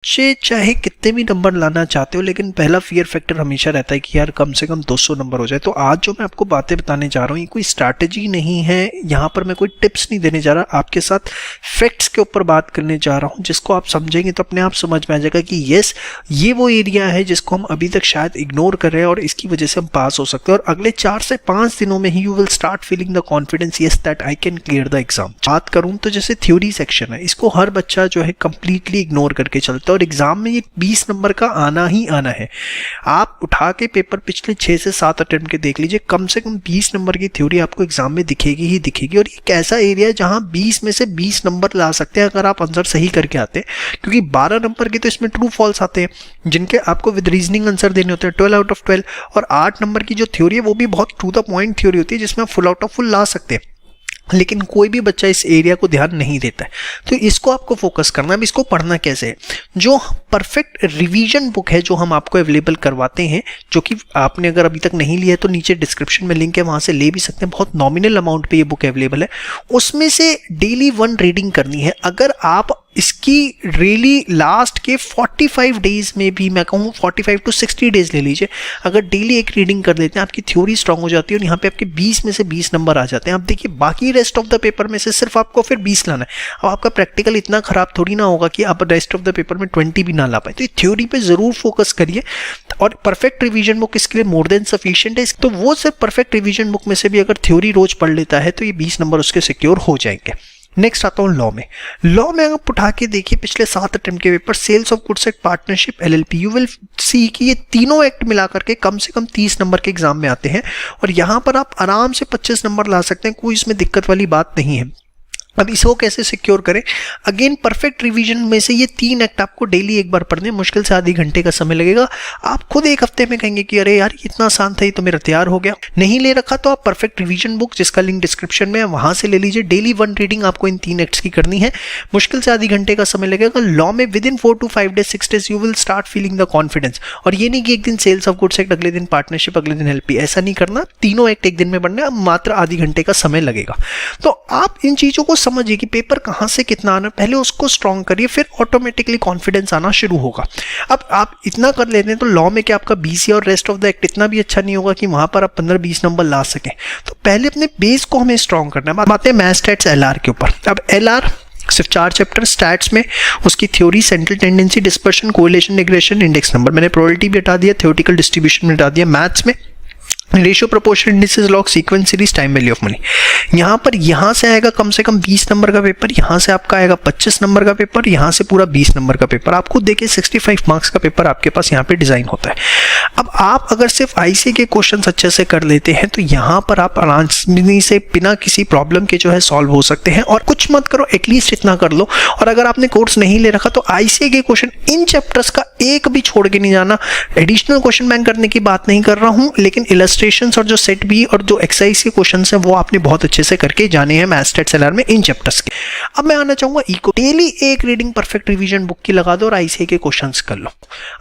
बच्चे चाहे कितने भी नंबर लाना चाहते हो, लेकिन पहला फियर फैक्टर हमेशा रहता है कि यार कम से कम 200 नंबर हो जाए। तो आज जो मैं आपको बातें बताने जा रहा हूँ ये कोई स्ट्रैटेजी नहीं है, यहाँ पर मैं कोई टिप्स नहीं देने जा रहा, आपके साथ फैक्ट्स के ऊपर बात करने जा रहा हूँ, जिसको आप समझेंगे तो अपने आप समझ में आ जाएगा कि यस, ये वो एरिया है जिसको हम अभी तक शायद इग्नोर कर रहे हैं और इसकी वजह से हम पास हो सकते हैं। और अगले 4 से 5 दिनों में ही you will start feeling the confidence yes that I can clear the exam. बात करूँ तो जैसे थ्योरी सेक्शन है, इसको हर बच्चा जो है कंप्लीटली इग्नोर करके चलता है और एग्जाम में ये 20 नंबर का आना ही आना है। आप उठा के पेपर पिछले 6 से 7 अटेम्प्ट के देख लीजिए, कम से कम 20 नंबर की थ्योरी आपको एग्जाम में दिखेगी ही दिखेगी। और एक ऐसा एरिया है जहां 20 में से 20 नंबर ला सकते हैं अगर आप आंसर सही करके आते हैं, क्योंकि 12 नंबर के तो इसमें ट्रू फॉल्स आते हैं जिनके आपको विद रीजनिंग आंसर देने होते हैं 12 आउट ऑफ 12। और 8 नंबर की जो थ्योरी है वो भी बहुत टू द पॉइंट थ्योरी होती है जिसमें फुल आउट ऑफ फुल ला सकते हैं, लेकिन कोई भी बच्चा इस एरिया को ध्यान नहीं देता है। तो इसको आपको फोकस करना है। अब इसको पढ़ना कैसे है, जो परफेक्ट रिवीजन बुक है जो हम आपको अवेलेबल करवाते हैं, जो कि आपने अगर अभी तक नहीं लिया है तो नीचे डिस्क्रिप्शन में लिंक है, वहां से ले भी सकते हैं। बहुत नॉमिनल अमाउंट पे ये बुक अवेलेबल है। उसमें से डेली 1 रीडिंग करनी है। अगर आप इसकी रियली लास्ट के 45 डेज में भी, मैं कहूँ 45 to 60 डेज ले लीजिए, अगर डेली एक रीडिंग कर लेते हैं आपकी थ्योरी स्ट्रांग हो जाती है और यहाँ पे आपके 20 में से 20 नंबर आ जाते हैं। अब देखिए बाकी रेस्ट ऑफ द पेपर में से सिर्फ आपको फिर 20 लाना है। अब आपका प्रैक्टिकल इतना खराब थोड़ी ना होगा कि आप रेस्ट ऑफ द पेपर में 20 भी ना ला पाए। तो थ्योरी पे जरूर फोकस करिए और परफेक्ट रिवीजन बुक इसके लिए मोर देन सफिशिएंट है। तो वो सिर्फ परफेक्ट रिवीजन बुक में से भी अगर थ्योरी रोज पढ़ लेता है तो ये 20 नंबर उसके सिक्योर हो जाएंगे। नेक्स्ट आता हूँ लॉ में। लॉ में आप उठा के देखिए पिछले 7 अटेम्प्ट के paper, sales of goods act, partnership, LLP, you will see कि ये तीनों एक्ट मिला करके कम से कम 30 नंबर के एग्जाम में आते हैं और यहाँ पर आप आराम से 25 नंबर ला सकते हैं, कोई इसमें दिक्कत वाली बात नहीं है। अब इसको कैसे सिक्योर करें? अगेन परफेक्ट रिवीजन में से ये 3 एक्ट आपको डेली एक बार पढ़ने, मुश्किल से आधी घंटे का समय लगेगा। आप खुद एक हफ्ते में कहेंगे कि अरे यार इतना आसान था, ये तो मेरा तैयार हो गया। नहीं ले रखा तो आप परफेक्ट रिवीजन बुक जिसका लिंक डिस्क्रिप्शन में है वहां से ले लीजिए। डेली 1 रीडिंग आपको इन 3 एक्ट्स की करनी है, मुश्किल से आधी घंटे का समय लगेगा। लॉ में with in 4 to 5 days 6 days you will start feeling the confidence. और ये नहीं कि एक दिन सेल्स ऑफ गुड्स एक्ट, अगले दिन पार्टनरशिप, अगले दिन LP, ऐसा नहीं करना। तीनों एक्ट एक दिन में पढ़ना है, मात्र आधी घंटे का समय लगेगा। तो आप इन चीजों को समझिए कि पेपर कहां से कितना आना, पहले उसको स्ट्रॉन्ग करिए, फिर ऑटोमेटिकली कॉन्फिडेंस आना शुरू होगा। अब आप इतना कर लेते हैं तो लॉ में क्या आपका BC और रेस्ट ऑफ द एक्ट इतना भी अच्छा नहीं होगा कि वहां पर आप 15-20 नंबर ला सकें। तो पहले अपने बेस को हमें स्ट्रॉन्ग करना है। बात है मैथ स्टैट्स LR के ऊपर। अब LR सिर्फ 4 चैप्टर, स्टैट्स में उसकी theory, central tendency, dispersion, correlation, regression, index number, मैंने प्रोबेबिलिटी भी हटा दिया, थ्योरेटिकल डिस्ट्रीब्यूशन भी हटा दिया। मैथ्स में ratio, proportion, indices, log, sequence, series, time value of money. यहाँ पर यहाँ से आएगा कम से कम 20 नंबर का पेपर, यहाँ से आपका आएगा 25 नंबर का पेपर, यहाँ से पूरा 20 नंबर का पेपर। आपको देखिए 65 मार्क्स का पेपर आपके पास यहाँ पे डिजाइन होता है। अब आप अगर सिर्फ IC के क्वेश्चंस अच्छे से कर लेते हैं तो यहाँ पर आप आसानी से बिना किसी प्रॉब्लम के जो है सॉल्व हो सकते हैं। और कुछ मत करो, एटलीस्ट इतना कर लो। और अगर आपने कोर्स नहीं ले रखा तो IC के क्वेश्चन इन चैप्टर्स का एक भी छोड़ के नहीं जाना। एडिशनल क्वेश्चन बैंक करने की बात नहीं कर रहा हूँ, लेकिन इलस्ट्रेशंस और जो सेट बी और जो एक्सरसाइज के क्वेश्चंस हैं वो आपने बहुत अच्छे से करके जाने हैं मैथ स्टैट्स LR में इन चैप्टर्स के। अब मैं आना चाहूंगा इको। डेली एक रीडिंग परफेक्ट रिवीजन बुक की लगा दो और ICA के क्वेश्चंस कर लो।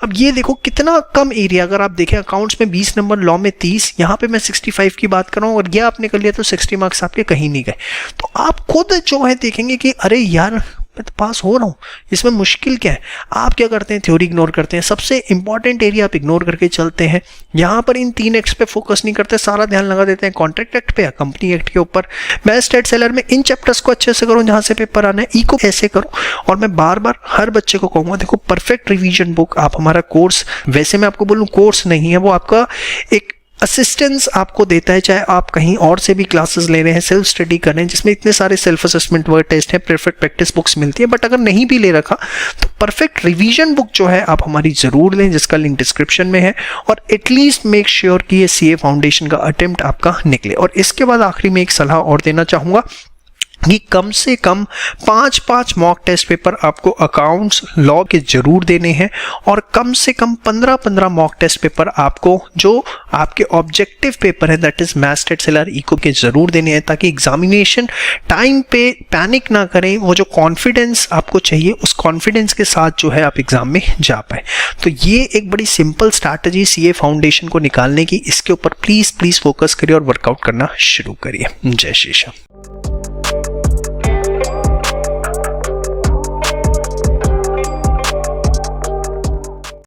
अब ये देखो कितना कम एरिया, अगर आप देखें अकाउंट्स में 20 नंबर, लॉ में 30, यहाँ पे मैं 65 की बात कर रहा हूँ और ये आपने कर लिया तो 60 मार्क्स आपके कहीं नहीं गए। तो आप खुद जो है देखेंगे कि अरे यार मैं तो पास हो रहा हूँ, इसमें मुश्किल क्या है। आप क्या करते हैं, थ्योरी इग्नोर करते हैं, सबसे इंपॉर्टेंट एरिया आप इग्नोर करके चलते हैं। यहाँ पर इन 3 एक्ट्स पे फोकस नहीं करते, सारा ध्यान लगा देते हैं कॉन्ट्रैक्ट एक्ट पे या कंपनी एक्ट के ऊपर। मैथ स्टैट्स LR में इन चैप्टर्स को अच्छे से करो जहाँ से पेपर आना है, इको ऐसे करो। और मैं बार बार हर बच्चे को कहूँगा, देखो परफेक्ट रिवीजन बुक आप हमारा कोर्स, वैसे मैं आपको बोलूँ कोर्स नहीं है, वो आपका एक असिस्टेंस आपको देता है। चाहे आप कहीं और से भी क्लासेस ले रहे हैं, सेल्फ स्टडी कर रहे हैं, जिसमें इतने सारे सेल्फ असेसमेंट वर्क टेस्ट है, परफेक्ट प्रैक्टिस बुक्स मिलती है। बट अगर नहीं भी ले रखा तो परफेक्ट रिवीजन बुक जो है आप हमारी जरूर लें, जिसका लिंक डिस्क्रिप्शन में है। और एटलीस्ट मेक श्योर कि ये CA फाउंडेशन का अटेम्प्ट आपका निकले। और इसके बाद आखिरी में एक सलाह और देना चाहूंगा कि कम से कम 5 मॉक टेस्ट पेपर आपको अकाउंट्स, लॉ के जरूर देने हैं और कम से कम 15 मॉक टेस्ट पेपर आपको जो आपके ऑब्जेक्टिव पेपर है, that is math stats LR eco के जरूर देने हैं, ताकि एग्जामिनेशन टाइम पे पैनिक ना करें। वो जो कॉन्फिडेंस आपको चाहिए, उस कॉन्फिडेंस के साथ जो है आप एग्जाम में जा पाए। तो ये एक बड़ी सिंपल स्ट्रैटेजी CA फाउंडेशन को निकालने की, इसके ऊपर प्लीज फोकस करिए और वर्कआउट करना शुरू करिए। जय श्री श्याम।